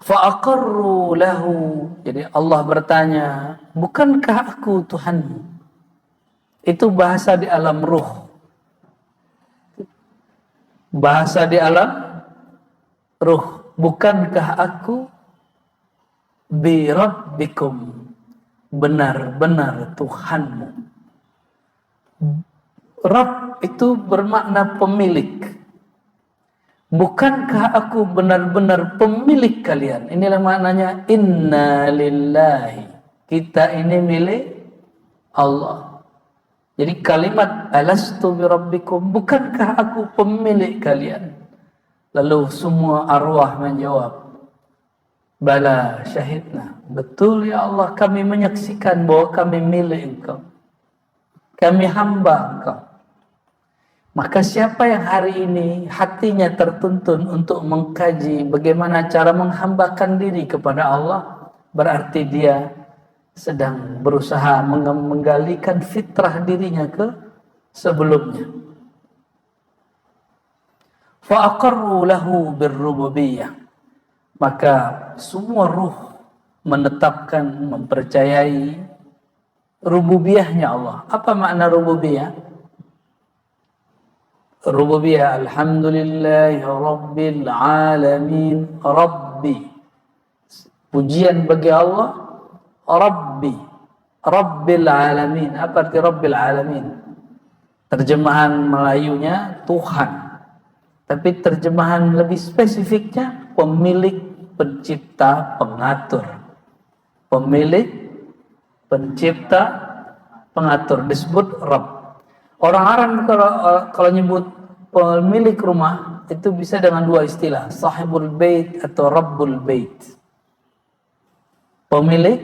Fa'aqarru lahu. Jadi Allah bertanya, bukankah aku Tuhanmu? Itu bahasa di alam ruh. Bahasa di alam ruh. Bukankah aku bi rabbikum, benar-benar Tuhanmu. Rabb itu bermakna pemilik. Bukankah aku benar-benar pemilik kalian? Inilah maknanya inna lillahi. Kita ini milik Allah. Jadi kalimat alastu bi rabbikum, bukankah aku pemilik kalian? Lalu semua arwah menjawab, bala syahidna. Betul ya Allah, kami menyaksikan bahwa kami milik Engkau. Kami hamba Engkau. Maka siapa yang hari ini hatinya tertuntun untuk mengkaji bagaimana cara menghambakan diri kepada Allah, berarti dia sedang berusaha menggalikan fitrah dirinya ke sebelumnya. Fa'aqarru lahu birrububiyah. Maka semua ruh menetapkan, mempercayai rububiyahnya Allah. Apa makna rububiyah? Rububiyah, alhamdulillahi rabbil alamin, rabbi. Pujian bagi Allah, rabbi, rabbil alamin. Apa arti rabbil alamin? Terjemahan Melayunya Tuhan. Tapi terjemahan lebih spesifiknya pemilik, pencipta, pengatur. Pemilik, pencipta, pengatur, disebut Rabb. Orang Arab kalau nyebut pemilik rumah itu bisa dengan dua istilah, sahibul bait atau rabbul bait. Pemilik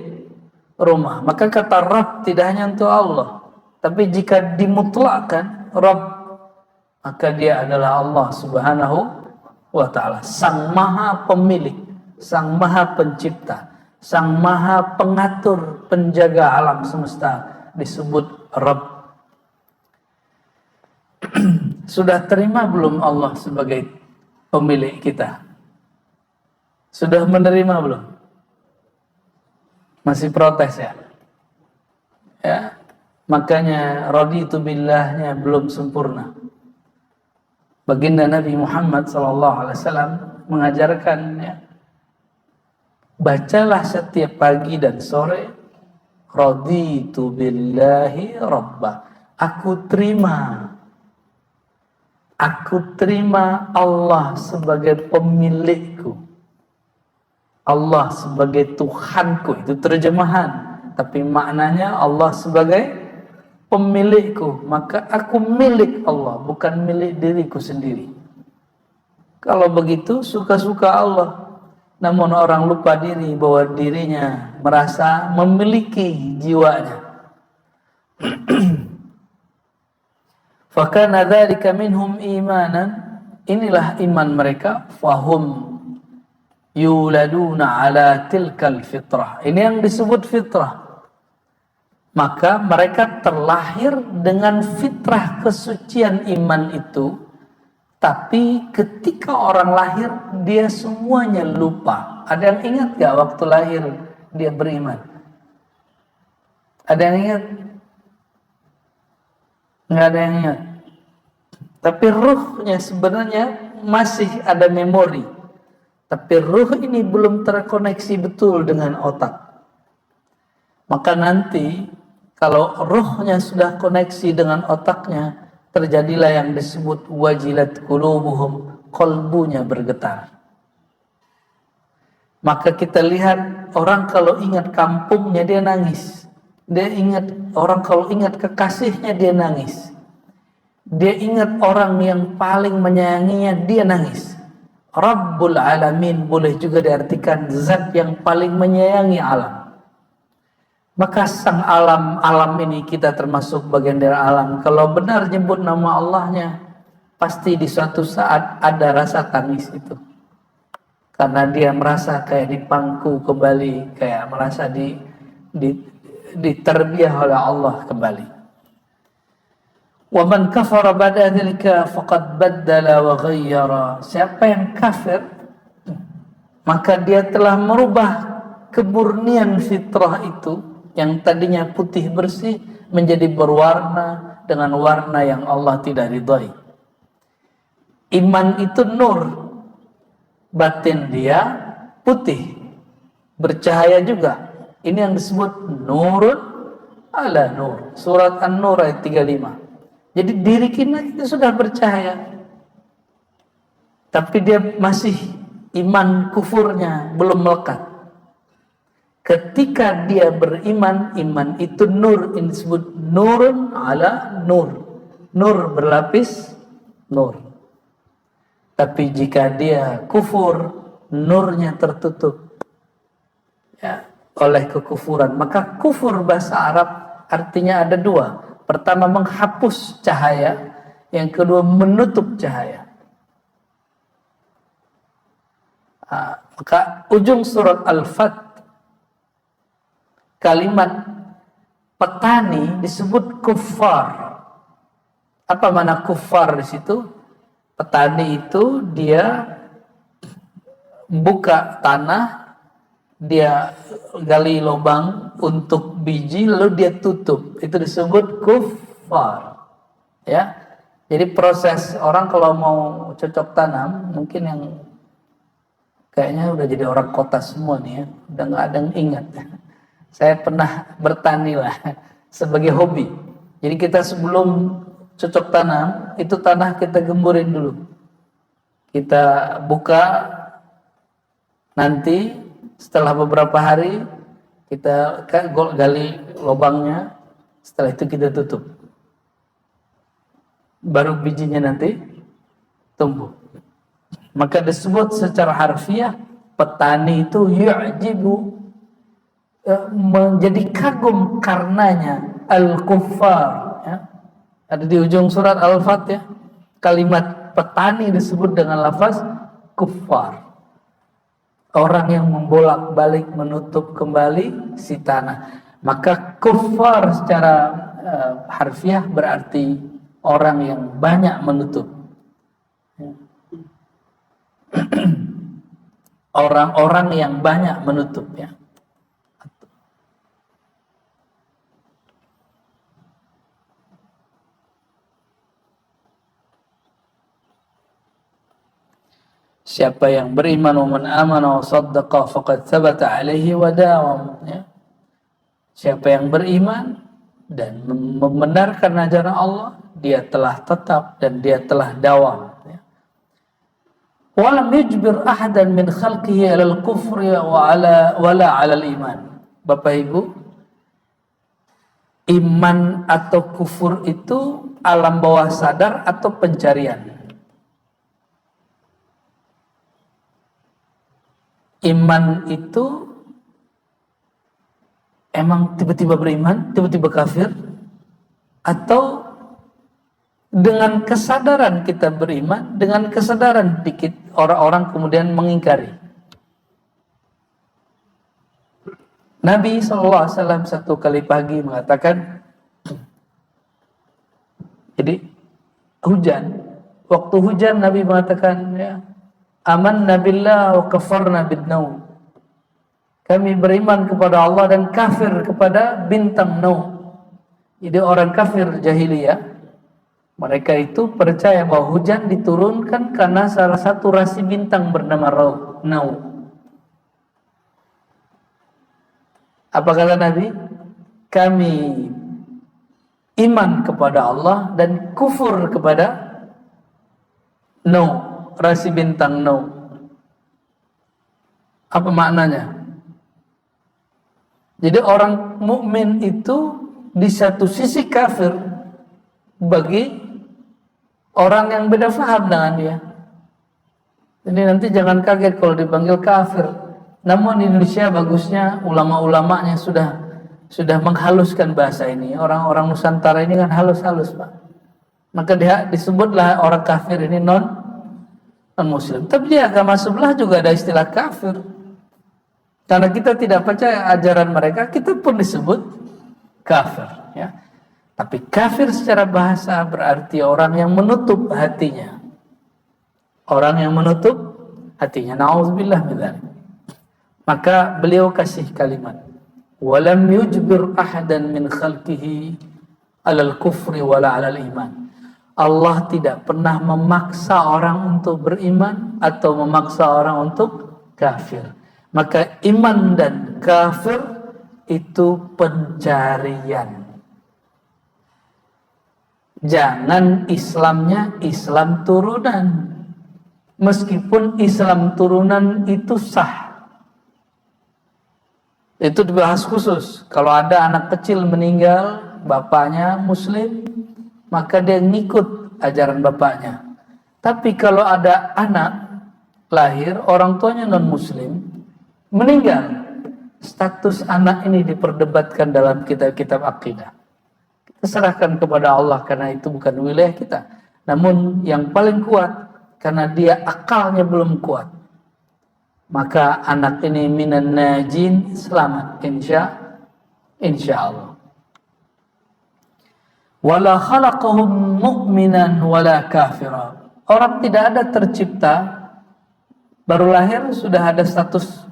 rumah. Maka kata Rabb tidak hanya untuk Allah, tapi jika dimutlakkan Rabb, maka dia adalah Allah Subhanahu wa ta'ala, sang maha pemilik, sang maha pencipta, sang maha pengatur, penjaga alam semesta, disebut Rabb. Sudah terima belum Allah sebagai pemilik kita? Sudah menerima belum? Masih protes ya? Ya, makanya raditu billahnya belum sempurna. Baginda Nabi Muhammad SAW mengajarkan, ya, bacalah setiap pagi dan sore, raditu billahi rabba. Aku terima Allah sebagai pemilikku, Allah sebagai Tuhanku. Itu terjemahan, tapi maknanya Allah sebagai pemilikku. Maka aku milik Allah, bukan milik diriku sendiri. Kalau begitu suka-suka Allah. Namun orang lupa diri bahwa dirinya merasa memiliki jiwanya. Fakana dzalika minhum imanan. Inilah iman mereka. Fahum yuladuna ala tilkal fitrah. Ini yang disebut fitrah. Maka mereka terlahir dengan fitrah kesucian iman itu. Tapi ketika orang lahir, dia semuanya lupa. Ada yang ingat gak waktu lahir dia beriman? Ada yang ingat? Nggak ada yang ingat. Tapi ruhnya sebenarnya masih ada memori. Tapi ruh ini belum terkoneksi betul dengan otak. Maka nanti kalau ruhnya sudah koneksi dengan otaknya, terjadilah yang disebut wajilat qulubuhum, kolbunya bergetar. Maka kita lihat orang kalau ingat kampungnya dia nangis. Dia ingat orang kalau ingat kekasihnya dia nangis. Dia ingat orang yang paling menyayanginya dia nangis. Rabbul alamin boleh juga diartikan zat yang paling menyayangi alam. Maka sang alam ini kita termasuk bagian dari alam. Kalau benar nyebut nama Allahnya, pasti di suatu saat ada rasa tangis itu. Karena dia merasa kayak dipangku kembali, kayak merasa diterbiah oleh Allah kembali. Wa man kafara ba'da dzalika faqad baddala wa ghayyara. Siapa yang kafir, maka dia telah merubah kemurnian fitrah itu yang tadinya putih bersih menjadi berwarna dengan warna yang Allah tidak ridhai. Iman itu nur, batin dia putih, bercahaya juga. Ini yang disebut nurun ala nur. Surat An-Nur ayat 35. Jadi diri kita sudah bercahaya, tapi dia masih iman kufurnya belum melekat. Ketika dia beriman, iman itu nur, ini disebut nurun ala nur. Nur berlapis nur. Tapi jika dia kufur, nurnya tertutup ya, oleh kekufuran. Maka kufur bahasa Arab artinya ada dua. Pertama menghapus cahaya, yang kedua menutup cahaya. Maka ujung surat Al-Fat, kalimat petani disebut kuffar. Apa makna kuffar di situ? Petani itu dia buka tanah, dia gali lubang untuk biji lalu dia tutup. Itu disebut kuffar. Ya. Jadi proses orang kalau mau cocok tanam, mungkin yang kayaknya udah jadi orang kota semua nih ya, udah nggak ada yang ingat. Saya pernah bertani lah sebagai hobi. Jadi kita sebelum cocok tanam, itu tanah kita gemburin dulu. Kita buka, nanti setelah beberapa hari kita gali lubangnya, setelah itu kita tutup. Baru bijinya nanti tumbuh. Maka disebut secara harfiah petani itu yu'jibu, menjadi kagum karenanya al-kuffar ya. Ada di ujung surat Al-Fat ya, kalimat petani disebut dengan lafaz kuffar, orang yang membolak-balik menutup kembali si tanah. Maka kuffar secara harfiah berarti orang yang banyak menutup. Orang-orang yang banyak menutup ya. Siapa yang beriman wa man amana wa saddaqa faqad thabata alaihi wa dawam ya. Siapa yang beriman dan membenarkan ajaran Allah, dia telah tetap dan dia telah dawam ya. Walam yujbir ahadan min khalqihi ala al-kufri wala ala al-iman. Bapak Ibu, iman atau kufur itu alam bawah sadar atau pencarian? Iman itu emang tiba-tiba beriman, tiba-tiba kafir, atau dengan kesadaran kita beriman, dengan kesadaran dikit orang-orang kemudian mengingkari. Nabi SAW satu kali pagi mengatakan, jadi hujan, waktu hujan Nabi mengatakan ya, amanna billah wa kafarna bidnaum. Kami beriman kepada Allah dan kafir kepada bintang naum. Jadi orang kafir jahiliyah, mereka itu percaya bahwa hujan diturunkan karena salah satu rasi bintang bernama naum. Apa kata Nabi? Kami iman kepada Allah dan kufur kepada naum, rasi bintang naum. Apa maknanya? Jadi orang mukmin itu di satu sisi kafir bagi orang yang beda faham dengan dia. Jadi nanti jangan kaget kalau dipanggil kafir. Namun di Indonesia bagusnya ulama-ulamanya sudah menghaluskan bahasa ini. Orang-orang Nusantara ini kan halus-halus, Pak. Maka dia disebutlah orang kafir ini non muslim. Tapi di agama sebelah juga ada istilah kafir. Karena kita tidak percaya ajaran mereka, kita pun disebut kafir ya. Tapi kafir secara bahasa berarti orang yang menutup hatinya. Orang yang menutup hatinya. Nauzubillah min dzalik. Maka beliau kasih kalimat, walam yujbir ahadan min khalqihi alal kufri wala alal iman. Allah tidak pernah memaksa orang untuk beriman atau memaksa orang untuk kafir. Maka iman dan kafir itu pencarian. Jangan Islamnya Islam turunan. Meskipun Islam turunan itu sah. Itu dibahas khusus. Kalau ada anak kecil meninggal, bapaknya muslim, maka dia ngikut ajaran bapaknya. Tapi kalau ada anak lahir, orang tuanya non muslim, meninggal, status anak ini diperdebatkan dalam kitab-kitab akidah. Kita serahkan kepada Allah karena itu bukan wilayah kita. Namun yang paling kuat, karena dia akalnya belum kuat, maka anak ini minan najin, selamat insya Allah. Wala khalaqahum mu'minan wala kafira. Orang tidak ada tercipta baru lahir sudah ada status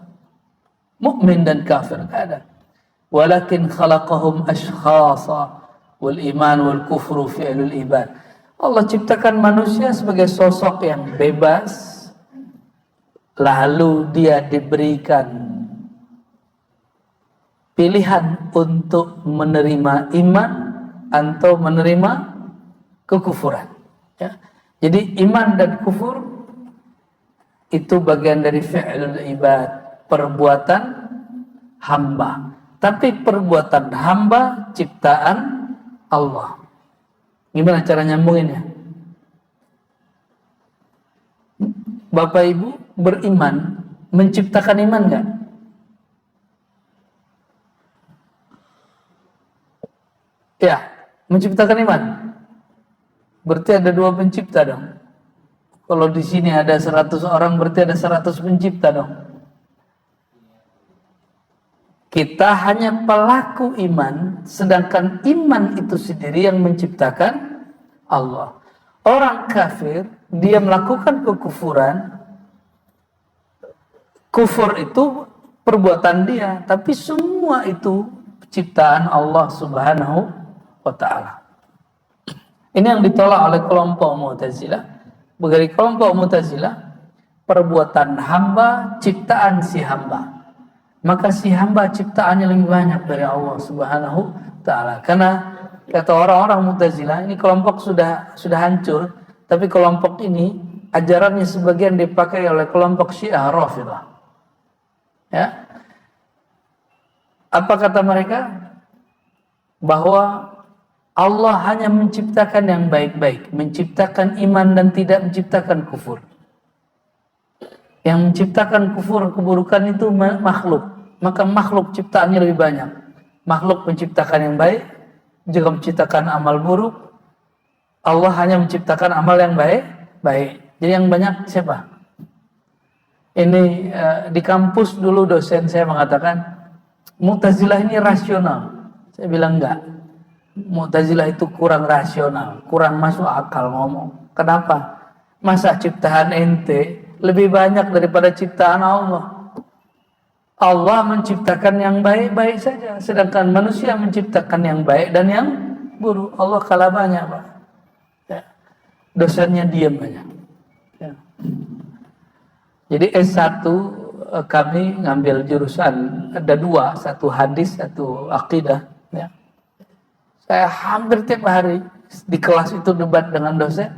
mukmin dan kafir, tidak ada. Walakin khalaqahum ashkhasa wal iman wal kufru fi'lul ibad. Allah ciptakan manusia sebagai sosok yang bebas, lalu dia diberikan pilihan untuk menerima iman atau menerima kekufuran. Ya. Jadi iman dan kufur itu bagian dari fi'lul ibad, perbuatan hamba. Tapi perbuatan hamba ciptaan Allah. Gimana cara nyambunginnya? Bapak Ibu beriman, menciptakan iman enggak? Ya, menciptakan iman. Berarti ada 2 pencipta dong. Kalau di sini ada 100 orang, berarti ada 100 pencipta dong. Kita hanya pelaku iman, sedangkan iman itu sendiri yang menciptakan Allah. Orang kafir, dia melakukan kekufuran. Kufur itu perbuatan dia, tapi semua itu ciptaan Allah Subhanahu wa ta'ala. Ini yang ditolak oleh kelompok Mu'tazilah. Bagi kelompok Mu'tazilah, perbuatan hamba ciptaan si hamba. Maka si hamba ciptaannya lebih banyak dari Allah Subhanahu wa ta'ala. Karena kata orang-orang Mu'tazilah, ini kelompok sudah hancur, tapi kelompok ini ajarannya sebagian dipakai oleh kelompok Syiah Rafidhah. Ya. Apa kata mereka? Bahwa Allah hanya menciptakan yang baik-baik, menciptakan iman dan tidak menciptakan kufur. Yang menciptakan kufur, keburukan itu makhluk. Maka makhluk ciptaannya lebih banyak. Makhluk menciptakan yang baik, juga menciptakan amal buruk. Allah hanya menciptakan amal yang baik. Jadi yang banyak siapa? Ini di kampus dulu dosen saya mengatakan Mu'tazilah ini rasional. Saya bilang enggak. Mu'tazilah itu kurang rasional, kurang masuk akal ngomong. Kenapa? Masa ciptaan ente lebih banyak daripada ciptaan Allah? Allah menciptakan yang baik-baik saja, sedangkan manusia menciptakan yang baik dan yang buruk. Allah kalah banyak, Pak. Ya. Dosennya diam aja. Ya. Jadi S1 kami ngambil jurusan ada 2, satu hadis, satu akidah. Ya. Saya hampir tiap hari di kelas itu debat dengan dosen.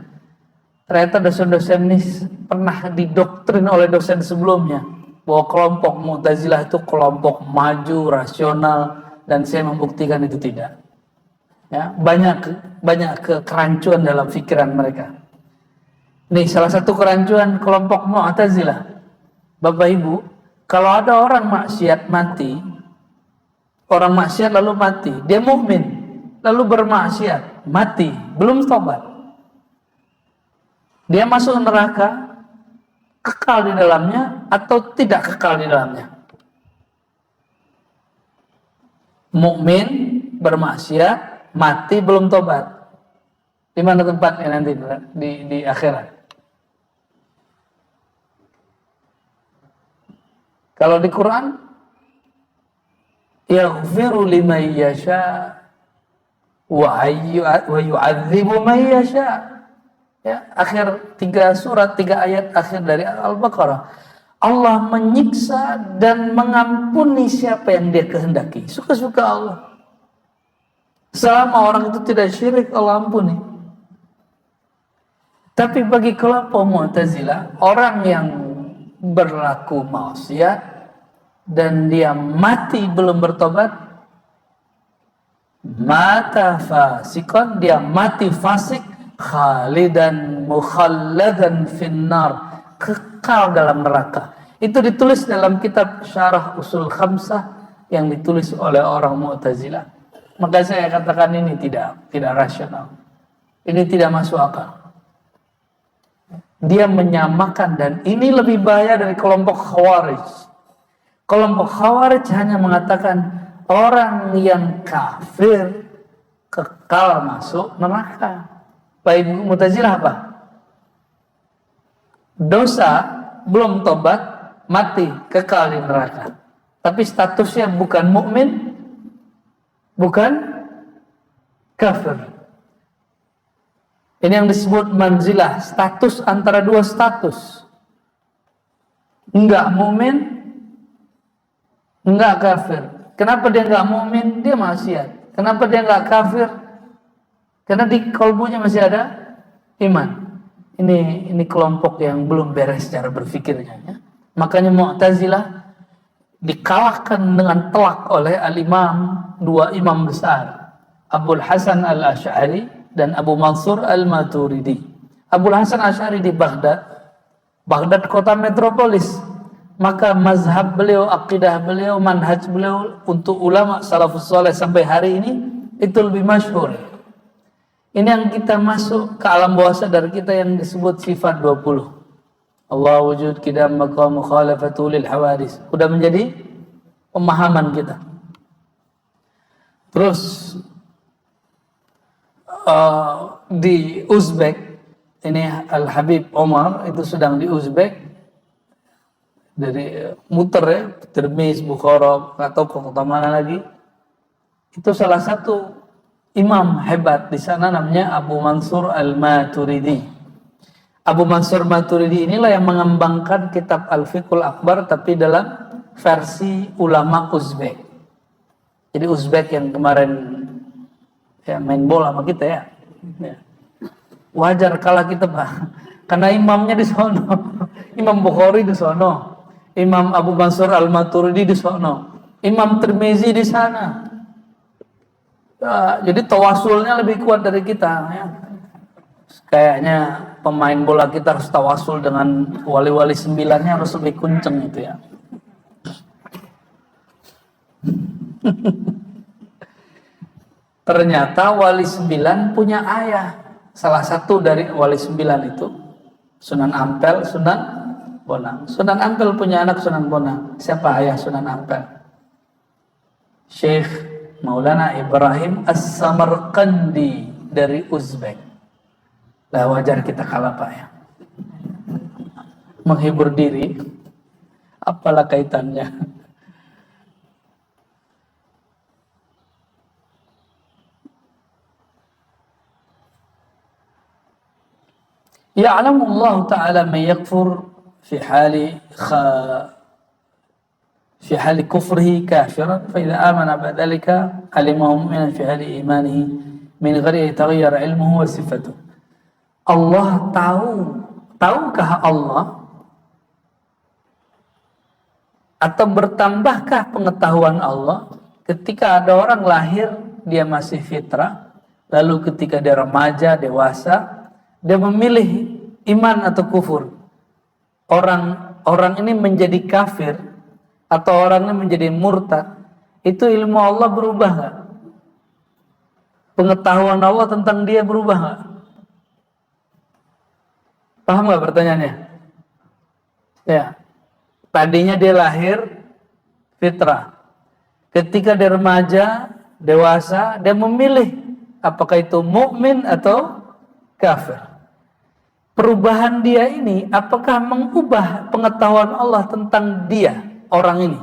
Ternyata dosen-dosen ini pernah didoktrin oleh dosen sebelumnya bahwa kelompok Mu'tazilah itu kelompok maju, rasional, dan saya membuktikan itu tidak. Ya, banyak kerancuan dalam pikiran mereka. Nih salah satu kerancuan kelompok Mu'tazilah. Bapak Ibu, kalau ada orang maksiat mati, orang maksiat lalu mati, dia mukmin, lalu bermaksiat, mati, belum tobat. Dia masuk neraka, kekal di dalamnya atau tidak kekal di dalamnya? Mukmin, bermaksiat, mati, belum tobat. Di mana tempatnya nanti di akhirat? Kalau di Quran, yaghfiru liman yasha wa yu'adzibu man yasha. Ya, akhir 3 ayat akhir dari Al-Baqarah. Allah menyiksa dan mengampuni siapa yang dia kehendaki. Suka-suka Allah. Selama orang itu tidak syirik, Allah ampuni. Tapi bagi kelompok Mu'tazilah, orang yang berlaku maksiat dan dia mati belum bertobat, mata fasikon, dia mati fasik, khalidan mukhalladan finnar, kekal dalam neraka. Itu ditulis dalam kitab Syarah Usul Khamsah yang ditulis oleh orang Mu'tazilah. Maka saya katakan ini tidak rasional. Ini tidak masuk akal. Dia menyamakan, dan ini lebih bahaya dari kelompok Khawarij. Kelompok Khawarij hanya mengatakan orang yang kafir kekal masuk neraka. Baik Mu'tazilah apa? Dosa, belum tobat, mati, kekal di neraka. Tapi statusnya bukan mukmin, bukan kafir. Ini yang disebut manzilah, status antara dua status. Enggak mukmin, enggak kafir. Kenapa dia enggak mukmin? Dia maksiat. Kenapa dia enggak kafir? Karena di kalbunya masih ada iman. Ini kelompok yang belum beres cara berpikirnya. Ya. Makanya Mu'tazilah dikalahkan dengan telak oleh dua imam besar, Abul Hasan al-Asy'ari dan Abu Mansur al-Maturidi. Abul Hasan Asy'ari di Baghdad kota metropolis. Maka mazhab beliau, akidah beliau, manhaj beliau untuk ulama salafus saleh sampai hari ini itu lebih masyhur. Ini yang kita masuk ke alam bawah sadar kita yang disebut sifat 20. Allah wujud qidam maqam mukhalafatu lil hawadis. Sudah menjadi pemahaman kita. Terus di Uzbek, ini Al-Habib Omar itu sedang di Uzbek, dari muter ya, Tirmiz, Bukhara, atau kota mana lagi. Itu salah satu imam hebat di sana namanya Abu Mansur al-Maturidi. Abu Mansur Maturidi inilah yang mengembangkan kitab Al-Fiqhul Akbar tapi dalam versi ulama Uzbek. Jadi Uzbek yang kemarin ya main bola sama kita ya. Wajar kalah kita Pak. Karena imamnya di sono. Imam Bukhari di sono. Imam Abu Mansur al-Maturidi di sono. Imam Tirmizi di sana. Jadi tawasulnya lebih kuat dari kita ya. Kayaknya pemain bola kita harus tawasul dengan wali-wali 9-nya harus lebih kenceng itu ya. Ternyata wali 9 punya ayah. Salah satu dari wali 9 itu Sunan Ampel, Sunan Bonang. Sunan Ampel punya anak Sunan Bonang. Siapa ayah Sunan Ampel? Syekh Maulana Ibrahim As-Samarqandi dari Uzbek. Lah wajar kita kalah Pak ya. Menghibur diri, apalah kaitannya? Ya'lamu Allah Ta'ala man yakfur fi hali kufrihi kafiran fa idza amana ba'dalika alimahu mu'minan fi hali imanihi min ghairi taghayyur ilmuhu wa sifatuhu. Allah tahukah Allah atau bertambahkah pengetahuan Allah ketika ada orang lahir dia masih fitrah, lalu ketika dia remaja, dewasa, dia memilih iman atau kufur. Orang ini menjadi kafir atau orang ini menjadi murtad, itu ilmu Allah berubah nggak? Pengetahuan Allah tentang dia berubah nggak? Paham nggak pertanyaannya? Ya, tadinya dia lahir fitrah. Ketika dia remaja, dewasa, dia memilih apakah itu mukmin atau kafir. Perubahan dia ini apakah mengubah pengetahuan Allah tentang dia? orang ini.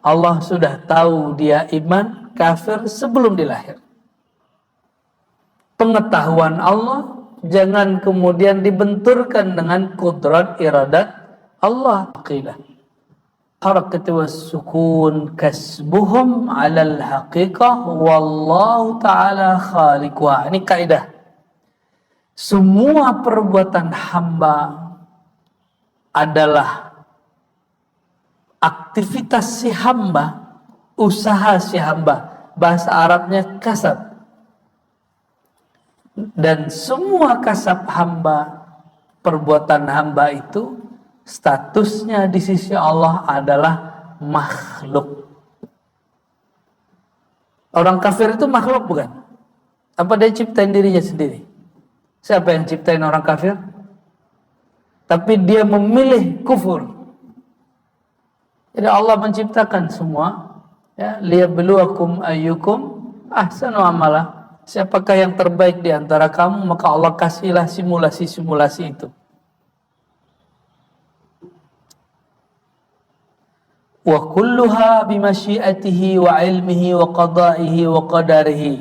Allah sudah tahu dia iman kafir sebelum dilahir. Pengetahuan Allah jangan kemudian dibenturkan dengan kudrat iradat Allah. Aqidah harakat was sukun kasbuhum alal haqiqah wallahu ta'ala khaliqwa. Ini kaidah. Semua perbuatan hamba adalah aktivitas si hamba, usaha si hamba. Bahasa Arabnya kasab. Dan semua kasab hamba, perbuatan hamba itu statusnya di sisi Allah adalah makhluk. Orang kafir itu makhluk bukan? Apa dia ciptain dirinya sendiri? Siapa yang ciptain orang kafir? Tapi dia memilih kufur. Jadi Allah menciptakan semua, ya, liyabluwakum ayyukum ahsanu amala. Siapakah yang terbaik di antara kamu, maka Allah kasihlah simulasi-simulasi itu. Wa kulluha bimasyiatihi wa ilmihi wa qada'ihi wa qadarihi.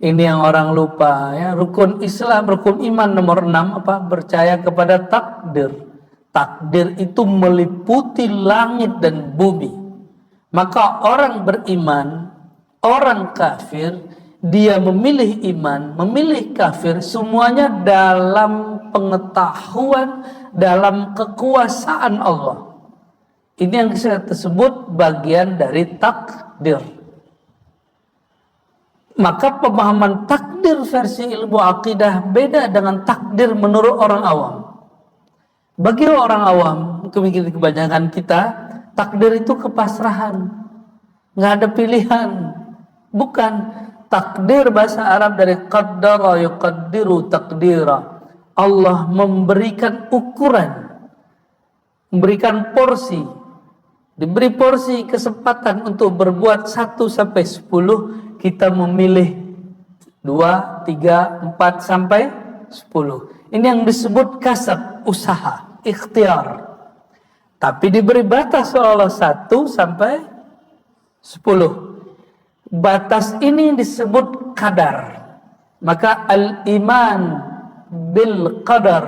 Ini yang orang lupa, ya. Rukun Islam, rukun iman nomor 6 apa? Percaya kepada takdir. Takdir itu meliputi langit dan bumi. Maka orang beriman, orang kafir, dia memilih iman, memilih kafir, semuanya dalam pengetahuan, dalam kekuasaan Allah. Ini yang saya tersebut bagian dari takdir. Maka pemahaman takdir versi ilmu akidah beda dengan takdir menurut orang awam. Bagi orang awam, kebanyakan kita, takdir itu kepasrahan, nggak ada pilihan. Bukan. Takdir bahasa Arab dari qaddara yuqaddiru taqdira. Allah memberikan ukuran, memberikan porsi, diberi porsi kesempatan untuk berbuat 1 sampai 10, kita memilih 2, 3, 4 sampai 10. Ini yang disebut kasab, usaha, ikhtiar. Tapi diberi batas seolah 1 sampai 10. Batas ini disebut kadar. Maka al-iman bil qadar,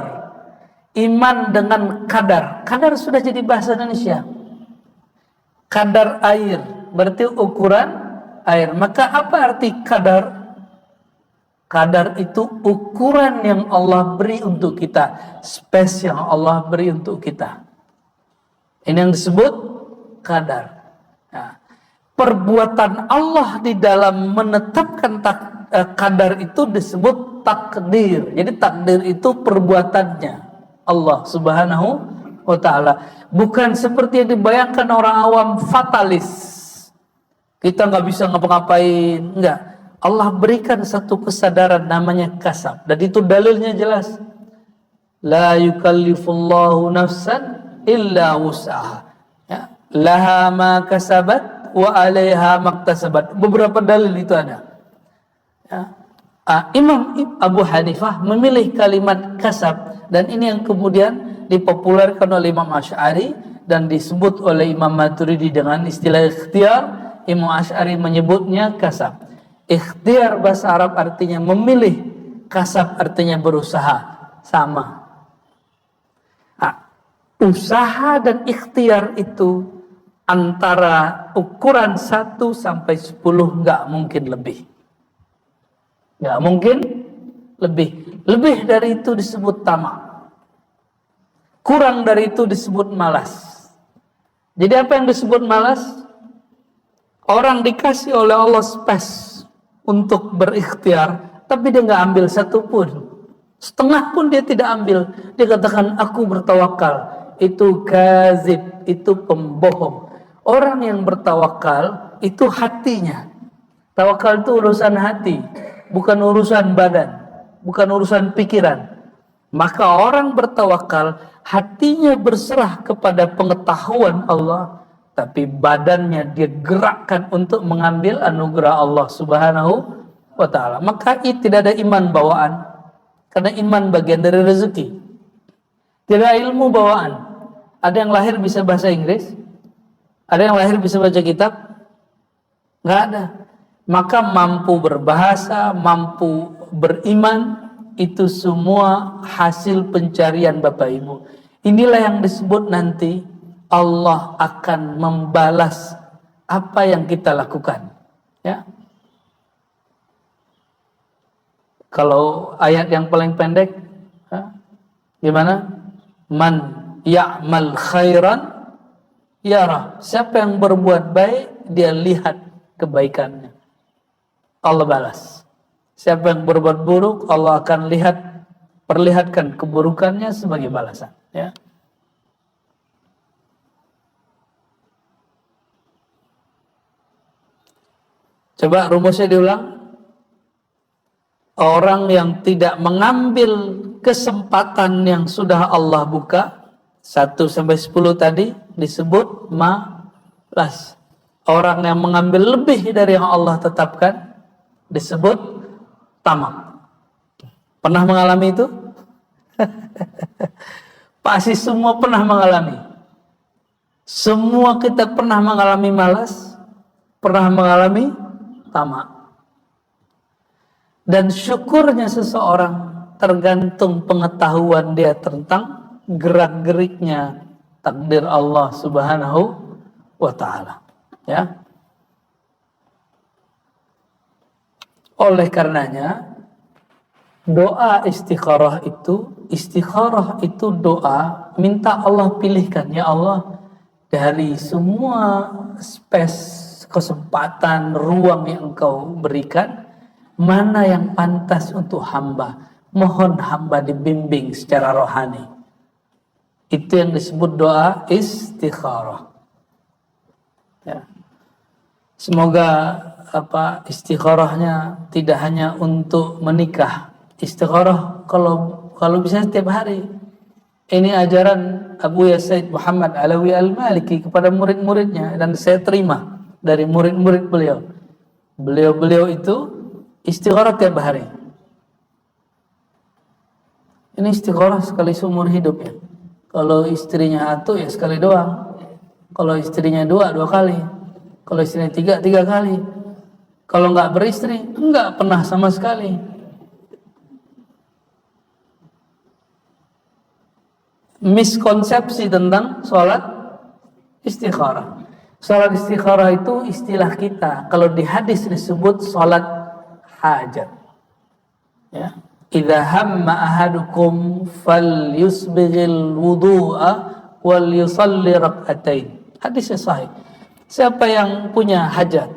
iman dengan kadar. Kadar sudah jadi bahasa Indonesia. Kadar air berarti ukuran air. Maka apa arti kadar? Kadar itu ukuran yang Allah beri untuk kita, space yang Allah beri untuk kita. Ini yang disebut kadar. Nah, perbuatan Allah di dalam menetapkan kadar itu disebut takdir. Jadi takdir itu perbuatannya Allah Subhanahu wa ta'ala. Bukan seperti yang dibayangkan orang awam, fatalis. Kita nggak bisa ngapa-ngapain, enggak. Allah berikan satu kesadaran namanya kasab, dan itu dalilnya jelas. La yukallifullahu nafsan illa wus'aha. Ya. Laha ma kasabat wa 'alaiha maktasabat. Beberapa dalil itu ada. Ya. Imam Abu Hanifah memilih kalimat kasab, dan ini yang kemudian dipopulerkan oleh Imam Asy'ari dan disebut oleh Imam Maturidi dengan istilah ikhtiar. Imam Asy'ari menyebutnya kasab. Ikhtiar bahasa Arab artinya memilih, kasab artinya berusaha, sama. Usaha dan ikhtiar itu antara ukuran 1 sampai 10, nggak mungkin lebih. Nggak mungkin lebih. Lebih dari itu disebut tamak. Kurang dari itu disebut malas. Jadi apa yang disebut malas? Orang dikasih oleh Allah space untuk berikhtiar, tapi dia nggak ambil satu pun, setengah pun dia tidak ambil. Dia katakan aku bertawakal. Itu kazib, itu pembohong. Orang yang bertawakal itu hatinya. Tawakal itu urusan hati, bukan urusan badan, bukan urusan pikiran. Maka orang bertawakal, hatinya berserah kepada pengetahuan Allah, tapi badannya dia gerakkan untuk mengambil anugerah Allah Subhanahu wa ta'ala. Maka tidak ada iman bawaan, karena iman bagian dari rezeki. Tidak ilmu bawaan. Ada yang lahir bisa bahasa Inggris, ada yang lahir bisa baca kitab, nggak ada. Maka mampu berbahasa, mampu beriman, itu semua hasil pencarian Bapak Ibu. Inilah yang disebut nanti Allah akan membalas apa yang kita lakukan. Ya. Kalau ayat yang paling pendek, gimana? Man ya'mal khairan yara. Siapa yang berbuat baik, dia lihat kebaikannya. Allah balas. Siapa yang berbuat buruk, Allah akan perlihatkan keburukannya sebagai balasan. Ya. Coba rumusnya diulang. Orang yang tidak mengambil kesempatan yang sudah Allah buka, 1-10 tadi disebut malas. Orang yang mengambil lebih dari yang Allah tetapkan disebut tamak. Pernah mengalami itu? Pasti semua pernah mengalami. Semua kita pernah mengalami malas, pernah mengalami tamak. Dan syukurnya seseorang tergantung pengetahuan dia tentang gerak-geriknya takdir Allah Subhanahu wa Ta'ala. Ya. Oleh karenanya doa istikharah itu doa minta Allah pilihkan, ya Allah, dari semua space, kesempatan, ruang yang Engkau berikan, mana yang pantas untuk hamba. Mohon hamba dibimbing secara rohani. Itu yang disebut doa istikharah. Ya. Semoga istikharahnya tidak hanya untuk menikah. Istikharah kalau bisa setiap hari. Ini ajaran Abu Yazid Muhammad Alawi Al-Maliki kepada murid-muridnya, dan saya terima dari murid-murid beliau. Beliau itu istikharah tiap hari. Ini istikharah sekali seumur hidup ya. Kalau istrinya satu ya sekali doang. Kalau istrinya dua kali. Kalau istrinya tiga kali. Kalau nggak beristri, nggak pernah sama sekali. Miskonsepsi tentang sholat istikharah. Sholat istikharah itu istilah kita. Kalau di hadis disebut sholat hajat. Ya. Idza hamma ahadukum falyusbighil wudu'a wal yusalli rak'atain. Hadisnya sahih. Siapa yang punya hajat,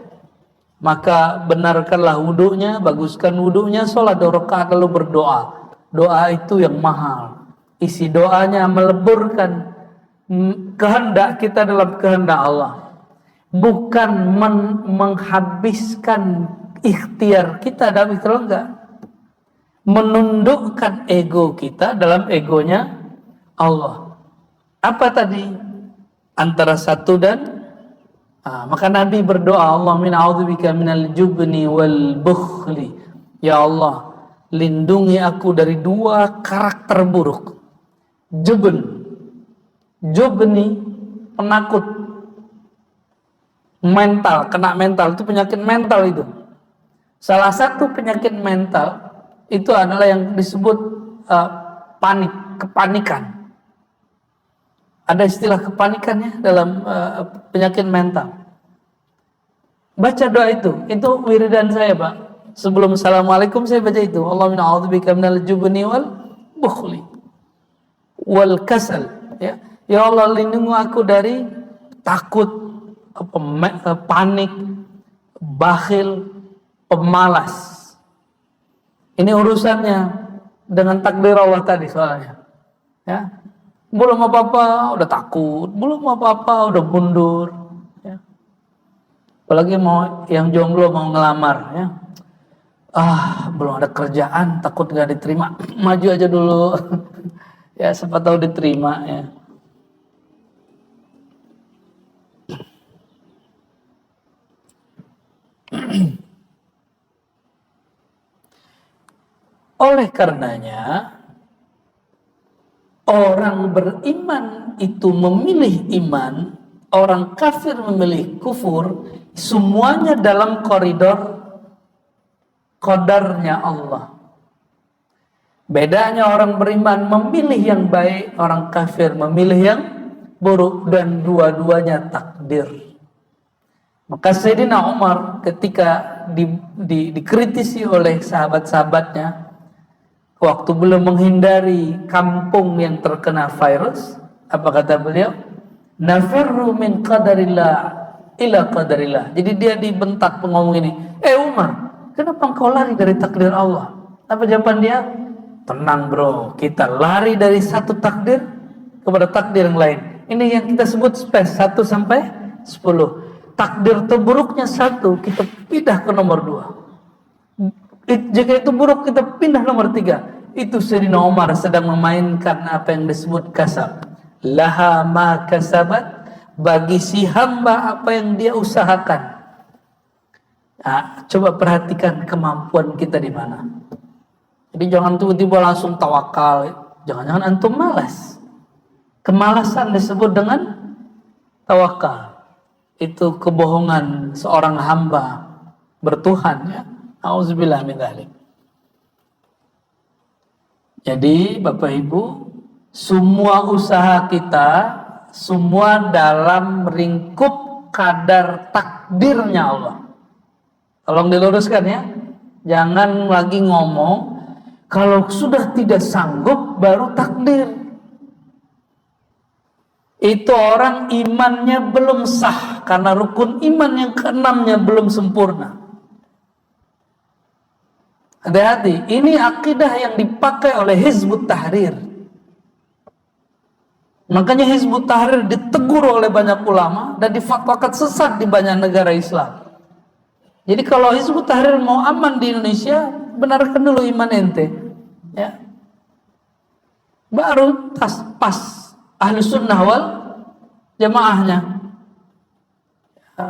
maka benarkanlah wudunya, baguskan wudunya, sholat 2 rakaat lalu berdoa. Doa itu yang mahal. Isi doanya meleburkan kehendak kita dalam kehendak Allah. Bukan menghabiskan ikhtiar kita dalam ikhtiar, enggak. Menundukkan ego kita dalam egonya Allah. Apa tadi? Antara satu dan maka Nabi berdoa, Allahumma a'udzubika minal jubni wal bukhli. Ya Allah, lindungi aku dari 2 karakter buruk. Jubni, penakut, mental, kena mental, itu penyakit mental itu. Salah satu penyakit mental itu adalah yang disebut kepanikan. Ada istilah kepanikannya dalam penyakit mental. Baca doa itu wiridan saya, Pak. Sebelum assalamualaikum saya baca itu. Allahumma a'udzubika minal jubni wal bukhli wal kasal. Ya, ya Allah, lindungi aku dari takut, panik, bakhil, pemalas. Ini urusannya dengan takdir Allah tadi soalnya. Ya. Belum apa-apa udah takut, belum apa-apa udah mundur. Ya. Apalagi yang jomblo mau ngelamar, ya. Belum ada kerjaan, takut gak diterima. Maju aja dulu. Ya, siapa tahu diterima, ya. Oleh karenanya orang beriman itu memilih iman, orang kafir memilih kufur, semuanya dalam koridor qadarnya Allah. Bedanya orang beriman memilih yang baik, orang kafir memilih yang buruk, dan dua-duanya takdir. Maka Sayyidina Umar ketika dikritisi oleh sahabat-sahabatnya waktu belum menghindari kampung yang terkena virus, apa kata beliau? Nafirru min qadarillah ila qadarillah. Jadi dia dibentak pengomong ini, Umar, kenapa engkau lari dari takdir Allah? Apa jawaban dia? Tenang bro, kita lari dari satu takdir kepada takdir yang lain. Ini yang kita sebut space 1 sampai 10. Takdir terburuknya 1, kita pindah ke nomor 2. Jika itu buruk, kita pindah nomor 3. Itu Sayyidina Umar sedang memainkan apa yang disebut kasab. Laha ma kasabat, bagi si hamba apa yang dia usahakan. Nah, coba perhatikan kemampuan kita di mana. Jadi jangan tiba-tiba langsung tawakal. Jangan-jangan antum malas. Kemalasan disebut dengan tawakal. Itu kebohongan seorang hamba bertuhan, ya. Auzubillah min dzalik. Jadi Bapak Ibu, semua usaha kita semua dalam ringkup kadar takdirnya Allah. Tolong diluruskan ya. Jangan lagi ngomong kalau sudah tidak sanggup baru takdir. Itu orang imannya belum sah karena rukun iman yang keenamnya belum sempurna. Hati-hati, ini akidah yang dipakai oleh Hizbut Tahrir. Makanya Hizbut Tahrir ditegur oleh banyak ulama dan difatwakan sesat di banyak negara Islam. Jadi kalau Hizbut Tahrir mau aman di Indonesia, benarkan dulu iman ente, ya. Baru pas Ahlus Sunnah wal Jamaahnya. Ya.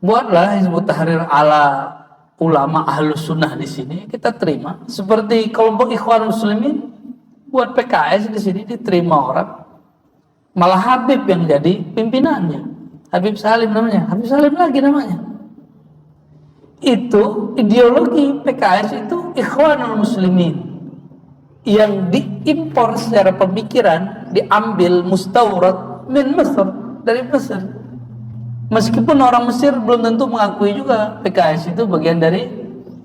Buatlah Hizbut Tahrir ala ulama Ahlus Sunnah di sini, kita terima. Seperti kelompok Ikhwan Muslimin buat PKS di sini diterima orang. Malah Habib yang jadi pimpinannya. Habib Salim namanya, Habib Salim lagi namanya. Itu ideologi PKS itu Ikhwanul Muslimin yang diimpor secara pemikiran, diambil mustawrad min Mesir, dari Mesir. Meskipun orang Mesir belum tentu mengakui juga PKS itu bagian dari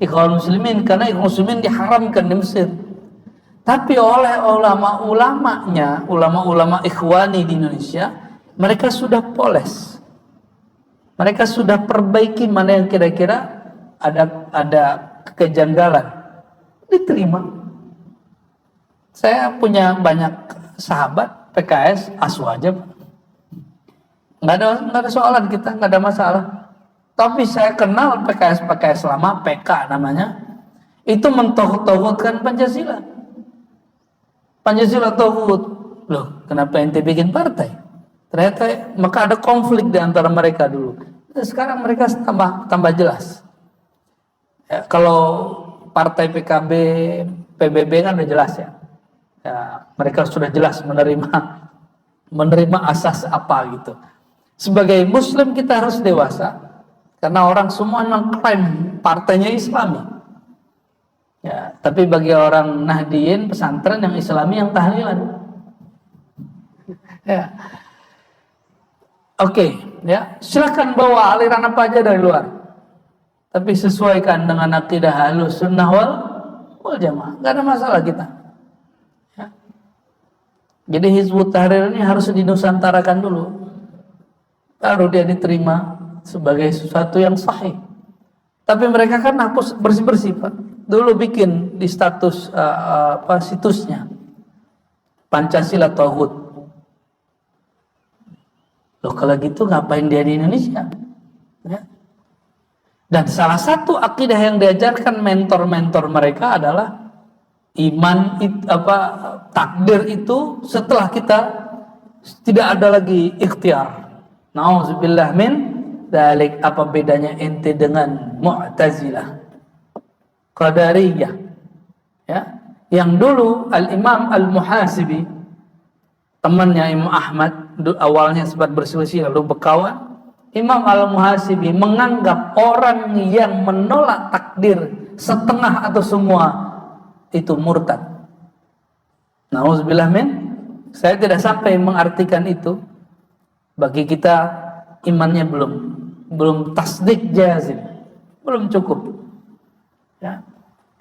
Ikhwanul Muslimin, karena Ikhwanul Muslimin diharamkan di Mesir. Tapi oleh ulama-ulamanya, ulama-ulama Ikhwani di Indonesia, mereka sudah poles. Mereka sudah perbaiki mana yang kira-kira ada kejanggalan. Diterima. Saya punya banyak sahabat PKS asu aja. Nggak ada soalan kita, nggak ada masalah. Tapi saya kenal PKS lama, PK namanya, itu mentauhidkan Pancasila. Pancasila tauhid. Loh, kenapa ente bikin partai? Ternyata maka ada konflik di antara mereka dulu. Sekarang mereka tambah jelas. Ya, kalau partai PKB, PBB kan udah jelas ya. Ya, mereka sudah jelas menerima asas apa gitu. Sebagai Muslim kita harus dewasa, karena orang semua mengklaim partainya Islami. Ya, tapi bagi orang Nahdiyin pesantren yang Islami yang tahlilan. Ya. Oke, ya. Silakan bawa aliran apa aja dari luar. Tapi sesuaikan dengan akidah Ahlus Sunnah wal Jamaah. Enggak ada masalah kita. Ya. Jadi Hizbut Tahrir ini harus dinusantarakan dulu. Baru dia diterima sebagai sesuatu yang sahih. Tapi mereka kan hapus bersih-bersih, Pak. Dulu bikin di status situsnya Pancasila Tauhid. Loh kalau gitu ngapain dia di Indonesia? Ya. Dan salah satu akidah yang diajarkan mentor-mentor mereka adalah takdir itu setelah kita tidak ada lagi ikhtiar. Nauzubillah min dzalik. Apa bedanya ente dengan Mu'tazilah, Qadariyah, ya, Yang dulu Al-Imam Al-Muhasibi, temannya Imam Ahmad, awalnya sempat berselisih lalu berkawan. Imam Al-Muhasibi menganggap orang yang menolak takdir setengah atau semua itu murtad. Nauzubillah min. Saya tidak sampai mengartikan itu. Bagi kita imannya belum tasdik jazim, belum cukup. Ya.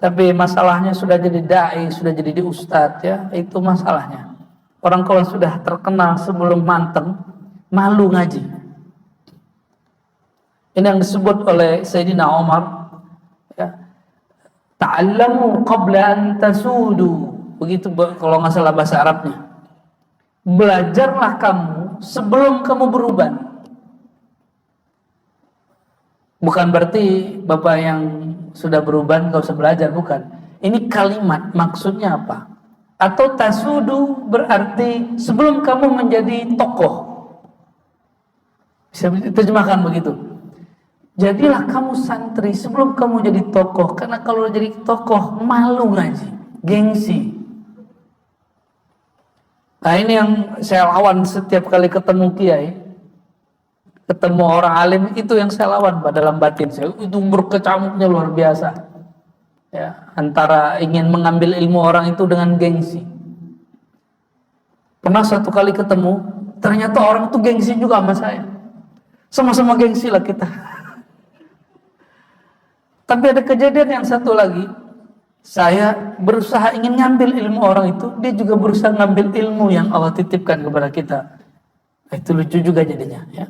Tapi masalahnya sudah jadi dai, sudah jadi ustadz, ya itu masalahnya. Orang kalau sudah terkenal sebelum manteng, malu ngaji. Ini yang disebut oleh Sayyidina Umar, ya, ta'allamu qabla an tasudu. Begitu kalau nggak salah bahasa Arabnya. Belajarlah kamu sebelum kamu beruban. Bukan berarti Bapak yang sudah beruban nggak usah belajar, bukan. Ini kalimat maksudnya apa? Atau tasudu berarti sebelum kamu menjadi tokoh. Bisa diterjemahkan begitu. Jadilah kamu santri sebelum kamu jadi tokoh. Karena kalau jadi tokoh malu ngaji, gengsi. Nah ini yang saya lawan setiap kali ketemu kiai, ketemu orang alim, itu yang saya lawan Pak dalam batin saya. Itu berkecamuknya luar biasa. Ya, antara ingin mengambil ilmu orang itu dengan gengsi. Pernah satu kali ketemu, ternyata orang itu gengsi juga sama saya. Sama-sama gengsi lah kita. Tapi ada kejadian yang satu lagi. Saya berusaha ingin ngambil ilmu orang itu, dia juga berusaha ngambil ilmu yang Allah titipkan kepada kita. Itu lucu juga jadinya, ya.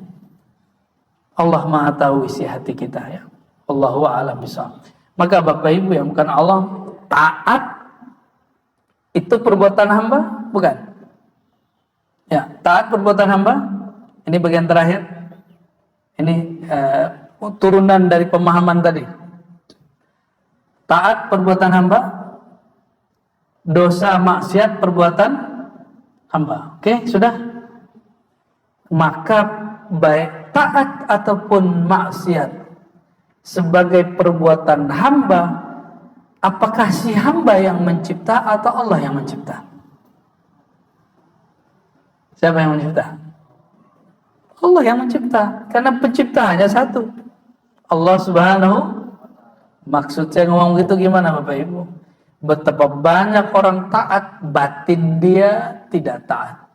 Allah Maha tahu isi hati kita, ya. Allahu a'lam bishawab. Maka Bapak Ibu yang bukan Allah, taat itu perbuatan hamba, bukan? Ya, taat perbuatan hamba. Ini bagian terakhir. Ini turunan dari pemahaman tadi. Taat perbuatan hamba, dosa maksiat perbuatan hamba. Oke, sudah? Maka baik taat ataupun maksiat sebagai perbuatan hamba, apakah si hamba yang mencipta atau Allah yang mencipta? Siapa yang mencipta? Allah yang mencipta. Karena pencipta hanya satu, Allah Subhanahu. Maksud saya ngomong gitu gimana Bapak Ibu? Betapa banyak orang taat, batin dia tidak taat.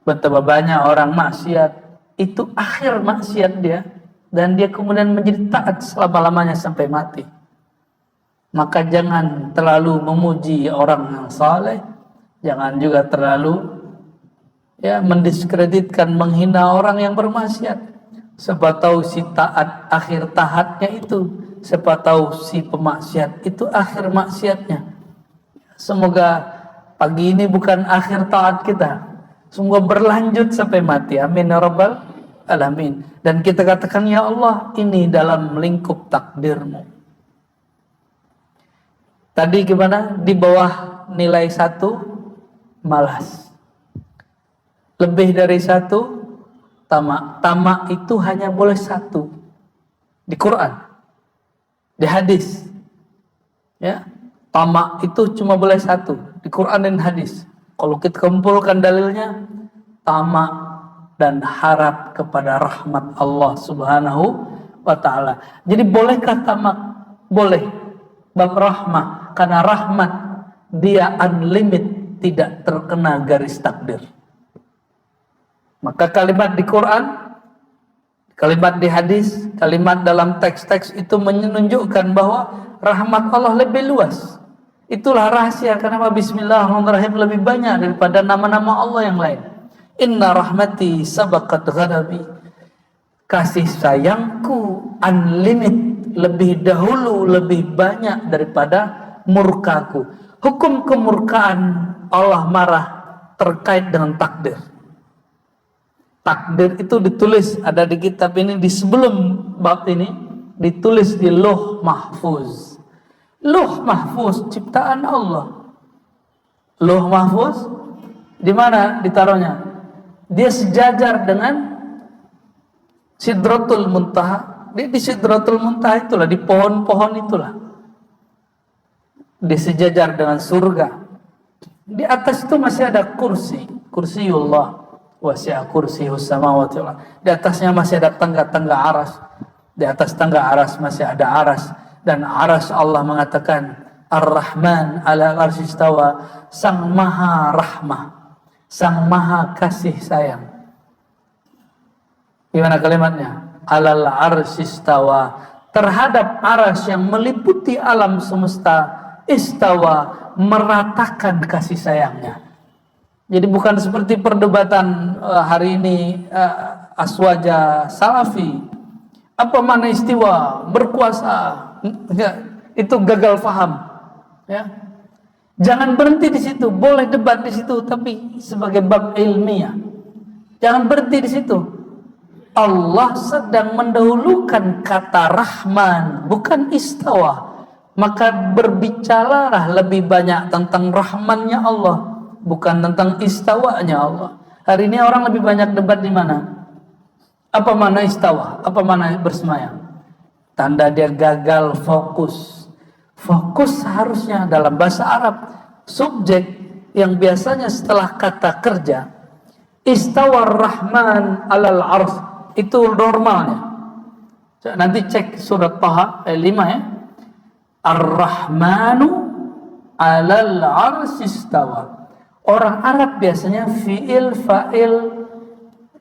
Betapa banyak orang maksiat, itu akhir maksiat dia, dan dia kemudian menjadi taat selama-lamanya sampai mati. Maka jangan terlalu memuji orang yang saleh, jangan juga terlalu mendiskreditkan, menghina orang yang bermaksiat. Siapa tahu si taat akhir taatnya itu, siapa tahu si pemaksiat itu akhir maksiatnya. Semoga pagi ini bukan akhir taat kita, semoga berlanjut sampai mati. Amin ya rabbal alamin. Dan kita katakan, ya Allah, ini dalam lingkup takdirmu. Tadi gimana? Di bawah nilai 1 malas, lebih dari 1 tamak. Tamak itu hanya boleh 1 di Quran, di hadis. Ya, tamak itu cuma boleh 1 di Quran dan hadis. Kalau kita kumpulkan dalilnya, tamak dan harap kepada rahmat Allah Subhanahu wa ta'ala. Jadi bolehkah tamak? Boleh. Bab rahmah, karena rahmat dia unlimited, tidak terkena garis takdir. Maka kalimat di Quran, kalimat di hadis, kalimat dalam teks-teks itu menunjukkan bahwa rahmat Allah lebih luas. Itulah rahasia kenapa Bismillahirrahmanirrahim lebih banyak daripada nama-nama Allah yang lain. Inna rahmati sabaqat ghadabi. Kasih sayangku unlimited, lebih dahulu, lebih banyak daripada murkaku. Hukum kemurkaan Allah marah terkait dengan takdir. Takdir itu ditulis, ada di kitab ini, di sebelum bab ini ditulis di Lauh Mahfuz. Lauh Mahfuz ciptaan Allah. Lauh Mahfuz di mana ditaruhnya? Dia sejajar dengan Sidratul Muntaha. Dia di Sidratul Muntaha itulah, di pohon-pohon itulah. disejajar dengan surga. Di atas itu masih ada kursiullah wasi'a kursiyus samawati wal ardh. Di atasnya masih ada tangga-tangga aras. Di atas tangga aras masih ada aras, dan aras Allah mengatakan Ar-Rahman 'alal arsy istawa, Sang Maha Rahmah, Sang Maha Kasih Sayang. Gimana kalimatnya? 'Alal arsy istawa, terhadap aras yang meliputi alam semesta, istawa, meratakan kasih sayangnya. Jadi bukan seperti perdebatan hari ini aswaja salafi. Apa mana istiwa, berkuasa? Ya, itu gagal faham. Ya. Jangan berhenti di situ. Boleh debat di situ, tapi sebagai bab ilmiah. Jangan berhenti di situ. Allah sedang mendahulukan kata Rahman, bukan istawa. Maka berbicaralah lebih banyak tentang Rahmannya Allah, bukan tentang istawanya Allah. Hari ini orang lebih banyak debat di mana? Apa mana istawa? Apa mana bersemayam? Tanda dia gagal fokus. Fokus seharusnya dalam bahasa Arab, subjek yang biasanya setelah kata kerja, istawa Rahman 'alal arsy, itu normalnya. Nanti cek surat Taha ayat 5 ya. Ar-Rahmanu 'alal arsy istawa. Orang Arab biasanya fi'il, fa'il,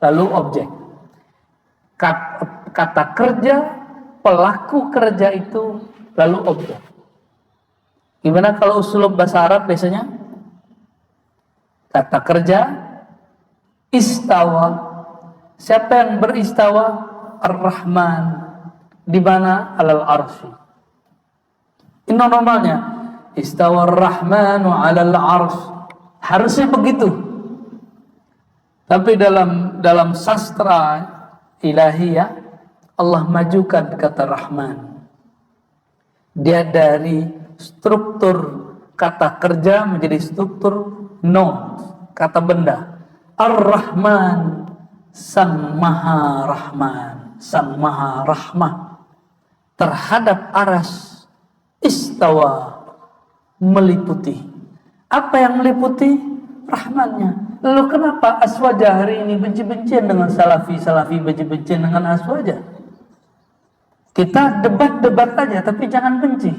lalu objek. Kata kerja, pelaku kerja itu, lalu objek. Gimana kalau usulub bahasa Arab biasanya? Kata kerja, istawa. Siapa yang beristawa? Ar-Rahman. Di mana? 'Alal arsy. Ini normalnya. Istawa ar-Rahmanu 'alal arsy. Harusnya begitu. Tapi dalam sastra ilahiyah, Allah majukan kata Rahman. Dia dari struktur kata kerja menjadi struktur noun, kata benda. Ar-Rahman, Sang Maha Rahman, Sang Maha Rahmah. Terhadap aras, istawa, meliputi. Apa yang meliputi? Rahmannya. Lalu kenapa aswaja hari ini benci-bencian dengan salafi benci-bencian dengan aswaja? Kita debat-debat aja, tapi jangan benci.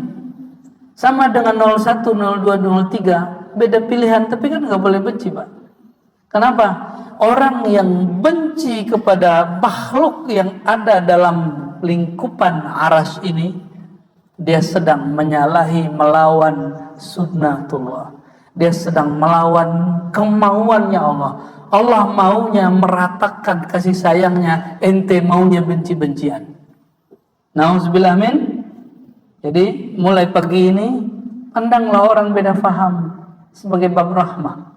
Sama dengan 01, 02, 03, beda pilihan, tapi kan nggak boleh benci, Pak. Kenapa? Orang yang benci kepada makhluk yang ada dalam lingkupan aras ini, dia sedang menyalahi, melawan sunnatullah. Dia sedang melawan kemauannya Allah. Allah maunya meratakan kasih sayangnya, ente maunya benci-bencian. Nauzubillah min. Jadi mulai pagi ini pandanglah orang beda faham sebagai bab rahmah.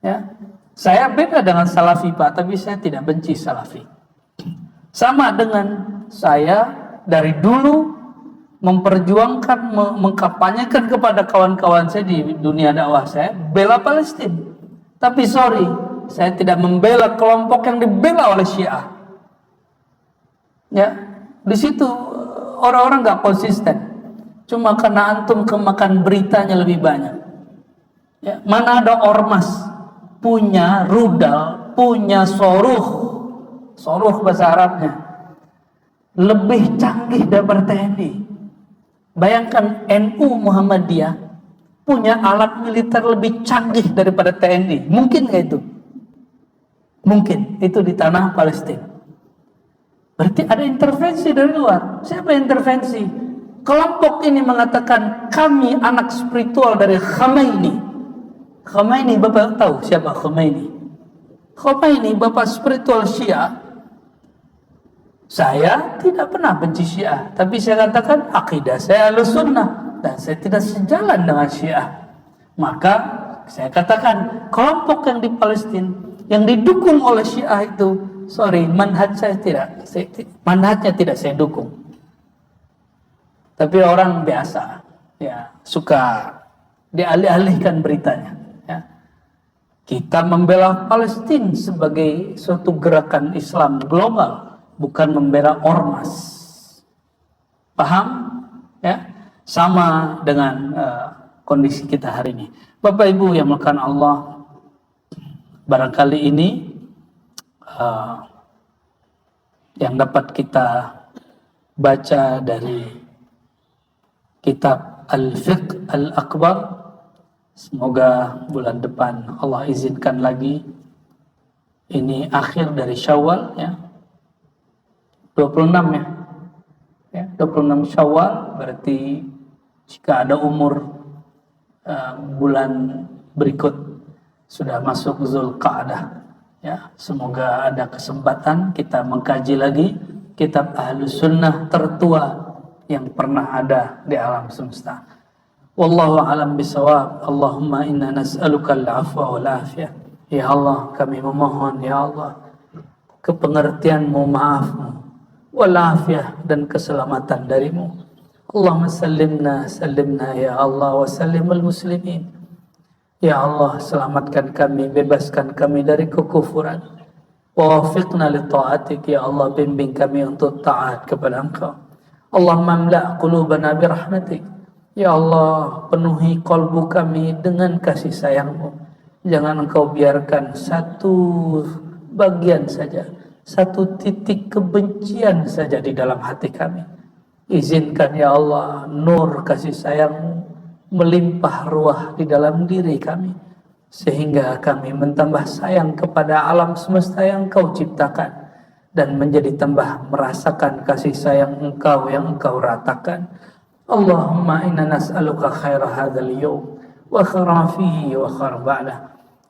Ya. Saya beda dengan salafi, Pak, tapi saya tidak benci salafi. Sama dengan saya dari dulu memperjuangkan, mengkampanyekan kepada kawan-kawan saya di dunia dakwah saya, bela Palestina. Tapi sorry, saya tidak membela kelompok yang dibela oleh Syiah. Ya, di situ orang-orang nggak konsisten. Cuma karena antum kemakan beritanya lebih banyak. Ya, mana ada ormas punya rudal, punya soruh bahasa Arabnya, lebih canggih daripada TNI. Bayangkan NU Muhammadiyah punya alat militer lebih canggih daripada TNI. Mungkin nggak itu? Mungkin. Itu di tanah Palestina. Berarti ada intervensi dari luar. Siapa intervensi? Kelompok ini mengatakan kami anak spiritual dari Khomeini. Khomeini, Bapak tahu siapa Khomeini? Khomeini, Bapak spiritual Syiah. Saya tidak pernah benci Syiah, tapi saya katakan akidah saya Ahlussunnah dan saya tidak sejalan dengan Syiah. Maka saya katakan kelompok yang di Palestina yang didukung oleh Syiah itu, sorry, manhajnya tidak saya dukung. Tapi orang biasa, ya suka dialih-alihkan beritanya. Ya. Kita membela Palestina sebagai suatu gerakan Islam global, bukan membela ormas. Paham? Ya. sama dengan kondisi kita hari ini. Bapak Ibu yang melakukan Allah, barangkali ini yang dapat kita baca dari kitab Al-Fiqh Al-Akbar. Semoga bulan depan Allah izinkan lagi. Ini akhir dari Syawal ya. 26 ya. 26 Syawal berarti jika ada umur bulan berikut sudah masuk Zulqa'dah ya. Semoga ada kesempatan kita mengkaji lagi kitab Ahlus Sunnah tertua yang pernah ada di alam semesta. Wallahu a'lam bishawab. Allahumma inna nas'aluka al-'afwa wal 'afiyah. Ya Allah, kami memohon ya Allah kepengertian-Mu, maaf-Mu, wal 'afiyah dan keselamatan dari-Mu. Allahumma sallimna ya Allah wa sallimul muslimin. Ya Allah, selamatkan kami, bebaskan kami dari kekufuran. Wa wafiqna li ta'atik ya Allah, bimbing kami untuk taat kepada Engkau. Allahumma amla' qulubana bi rahmatik. Ya Allah, penuhi kalbu kami dengan kasih sayang-Mu. Jangan Engkau biarkan satu bagian saja, satu titik kebencian saja di dalam hati kami. Izinkan ya Allah nur kasih sayang-Mu melimpah ruah di dalam diri kami, sehingga kami mentambah sayang kepada alam semesta yang Engkau ciptakan dan menjadi tambah merasakan kasih sayang Engkau yang Engkau ratakan. Allahumma inna nas'aluka khaira hadzal yawm wa khaira fihi wa khaira ba'dah.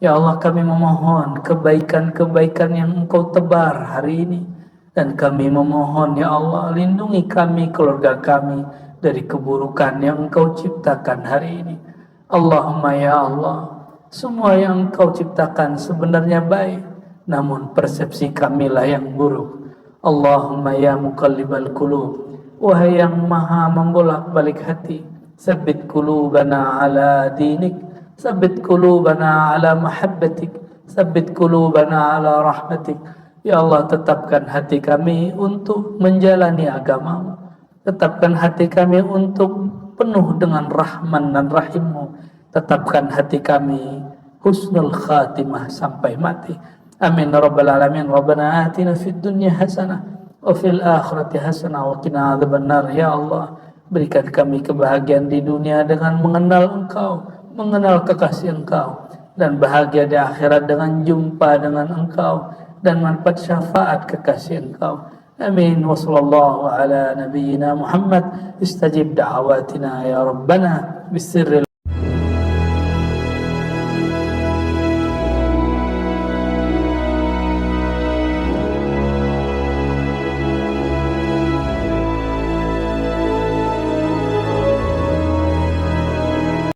Ya Allah, kami memohon kebaikan-kebaikan yang Engkau tebar hari ini, dan kami memohon ya Allah, lindungi kami, keluarga kami dari keburukan yang Engkau ciptakan hari ini. Allahumma ya Allah, semua yang Engkau ciptakan sebenarnya baik, namun persepsi kamilah yang buruk. Allahumma ya muqallibal qulub, wahai yang maha membolak-balik hati, tsabbit qulubana ala dinik, tsabbit qulubana ala mahabbatik, tsabbit qulubana ala rahmatik. Ya Allah, tetapkan hati kami untuk menjalani agama-Mu. Tetapkan hati kami untuk penuh dengan rahman dan rahim-Mu. Tetapkan hati kami husnul khatimah sampai mati. Amin rabbal alamin. Rabbana atina fid dunya hasanah wa fil akhirati hasanah wa qina adzabannar. Ya Allah, berikan kami kebahagiaan di dunia dengan mengenal Engkau, mengenal kekasih Engkau, dan bahagia di akhirat dengan jumpa dengan Engkau dan manfaat syafaat kekasih Engkau. Amin. Wa sallallahu ala nabiyyina Muhammad. Istajib da'awatina ya Rabbana bisirril